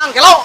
Angkelo.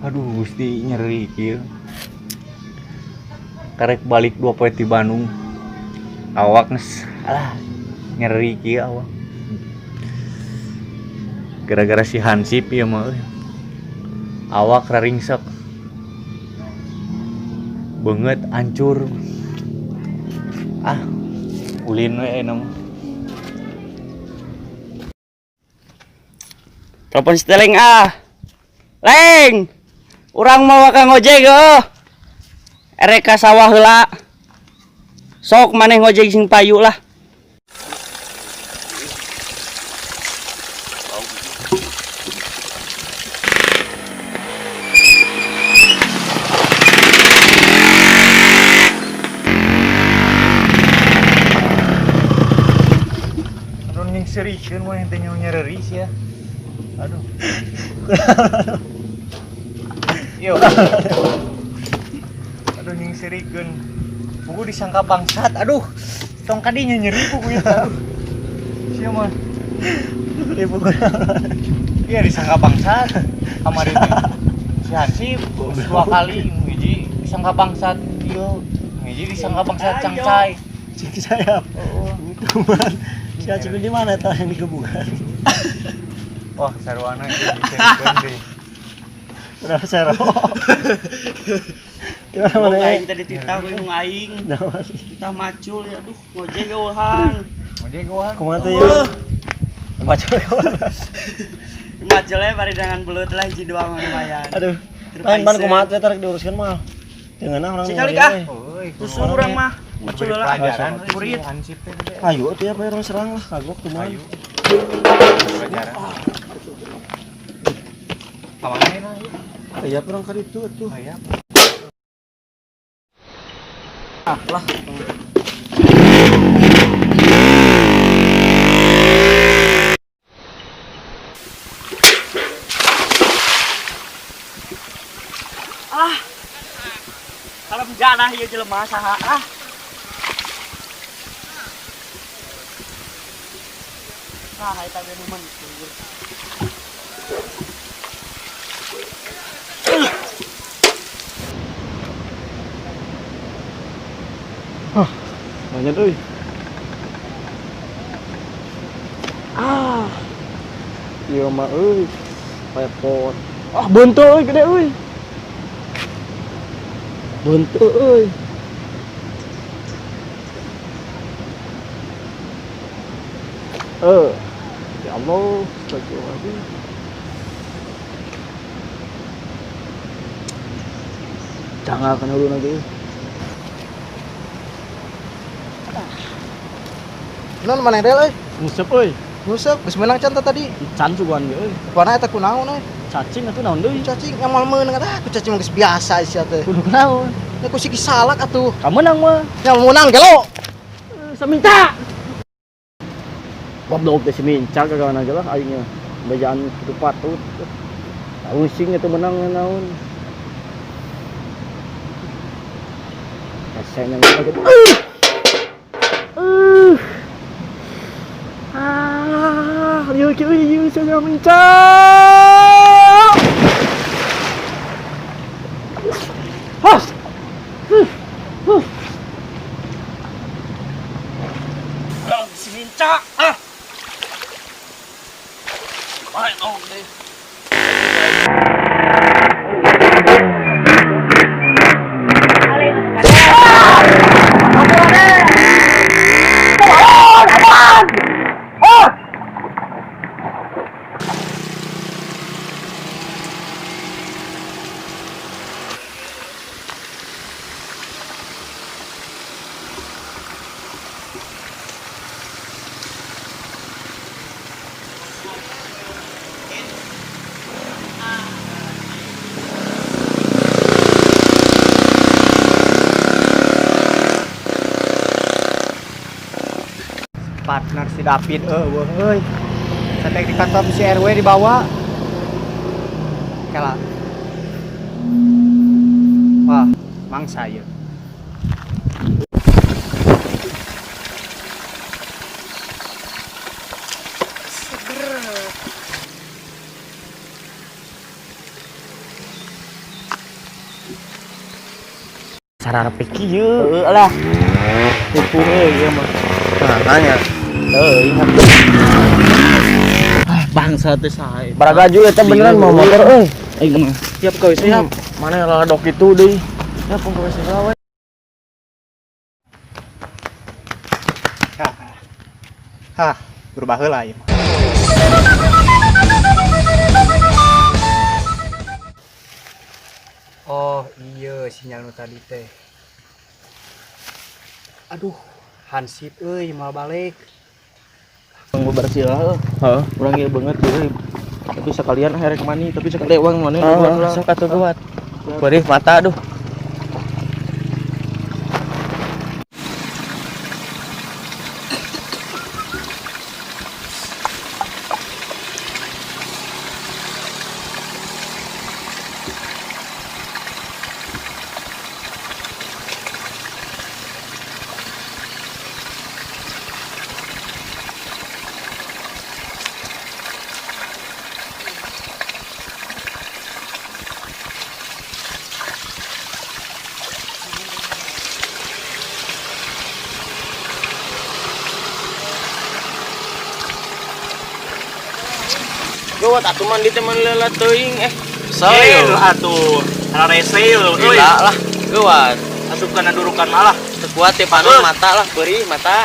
Aduh, Gusti nyeri kieu. Karek balik 2 poe ti Bandung. Awak geus nyeri kieu awak. Gara-gara si Hansip ieu mah euy. Awak raringsek. Beungeut hancur. Ulin we aya mah. Telepon seteleng Leng, urang mau ka ngojek erek ka sawah heula. Sok maneh ngojek sing payu lah. Aduh ning serikeun mah ente nya nyereris ya. Aduh. Yo. Aduh ning serikeun. Buku disangka bangsat. Aduh. Tong kadinya nyeri buku itu. Aduh. Sia mah. Ibu gua. Iya disangka bangsat. Kamari teh. Si Hansip 2 kali hiji disangka bangsat. Ieu. Hiji disangka bangsat cangcai. Cik saya. Oh. Cuman si Acik di mana tah yang digebukan? Wah, sarwana ieu diserikeun deui. Berapa sero? Gimana mana Aing tadi titah we nu aing. Titah macul ya aduh ngojek eueuhan. Ngojek gohan. Kumaha teh ya? Macul. Macul we bari dengan belut lah hiji doang lumayan. Aduh. Lain ban kumaha teh tarek diuruskeun mah. Jangan orang. Sekali terus urang mah macul lah. Pelajaran Murid. Hansip teh. Ayo atuh ya orang serang lah kagok tuh mah. Ayo. Pelajaran. Kawannya lah. Aya perang ka ditu atuh. Aya. Lah. Kalau bencana ieu jelema saha Nah, eta ge momen. Banyak euy. Ieu mah euy. Repot. Buntu euy gede euy. Buntu euy. Ya Allah, astagfirullahaladzim. Jangan kena dulu lagi. Non mana rel euy? Ngusep euy. Ngusep geus meunang can tadi. Can suguhan ge euy. Pana eta kunaon euy? Cacing atuh naon deui? Cacing yang mal meunang eta ku cacing mah geus biasa sia teh. Kudu naon? Ya ku sigi salak atuh. Kamu menang mah. Yang meunang gelo. Saminta. Goblok teh si Minca kagawana ge lah aing mah. Bejaan kitu patut. Pusing itu menang naon. Rasanya ngaged. Liu kieu ieu saya Minca. Hos. Si Minca deh. partner si David euy. Santai di kantor si RW dibawa. Kela. Wah, mangsa ieu. Sarara pikieu. Lah. Tipu ieu mah. Nah, nanya. Ingat. Bangsa teh sae. Baragaju eta beneran mau motor euy. Aing mah. Siap kau siap. Mana ladok itu deui. Ya pun kau segala we. Hah, berubah heula ieu. Oh iya sinyal nu tadi teh. Aduh, Hansip euy mau balik. Tunggu bersih lah. Heeh. Urang ieu beungeut deui. Tapi sekalian herek mani, tapi sekalian uang mana buat lah. Sok atuh buat. Beureuf mata aduh. Gawat atuh mandi teh leula teuing Sayo atuh, rarese euy. Gila lah, gawat. Asup kana durukan malah. Teu kuat teh panon mata lah, beurih mata.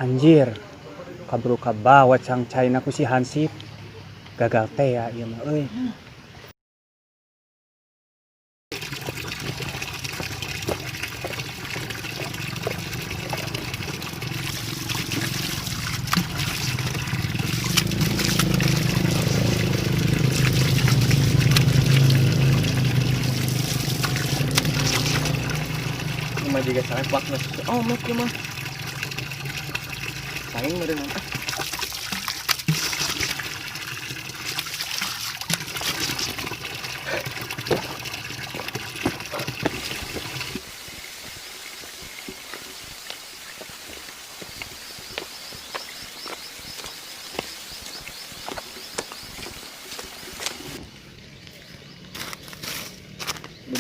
Anjir. Kabru kabawa cang caina ku si Hansip. Gagal teh ya ieu mah euy. Cuma juga salah pak nasi. Oh, mak mah. Saing meureun ah.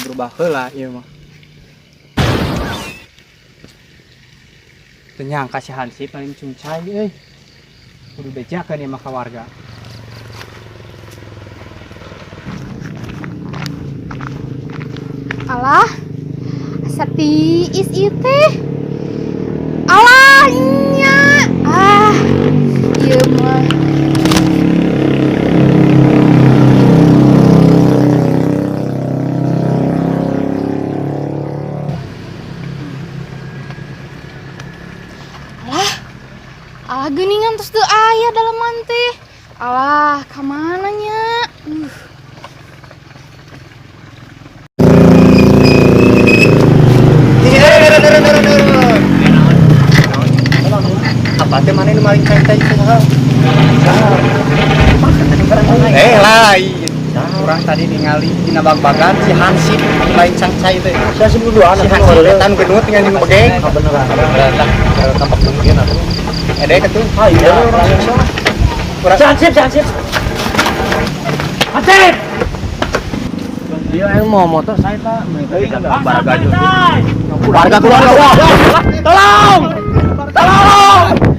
Berubah heula ieu mah. Teu nyangka si Hansip paling cuncai euy. Kudu bejakeun ieu mah ka warga. Alah, asa tiis ieu teh. Alah, nya. Ieu mah. Alah geuningan terus teu aya dalaman teh. Alah, ka mana nya? Apa teh mana nu maling cai-cai kumaha? Lain. Urang tadi ningali dina bag-bagan si Hansip maling cai teh. Saya sih dulu anak Si Hansip etan genut dengan nu begeng. beneran. Tampak mungkin atuh. Ede ketu. Ah iya. Hansip. Hansip. Dia yang mau motor saya tak. Baragaju. Warga keluarga. Tolong! Tolong!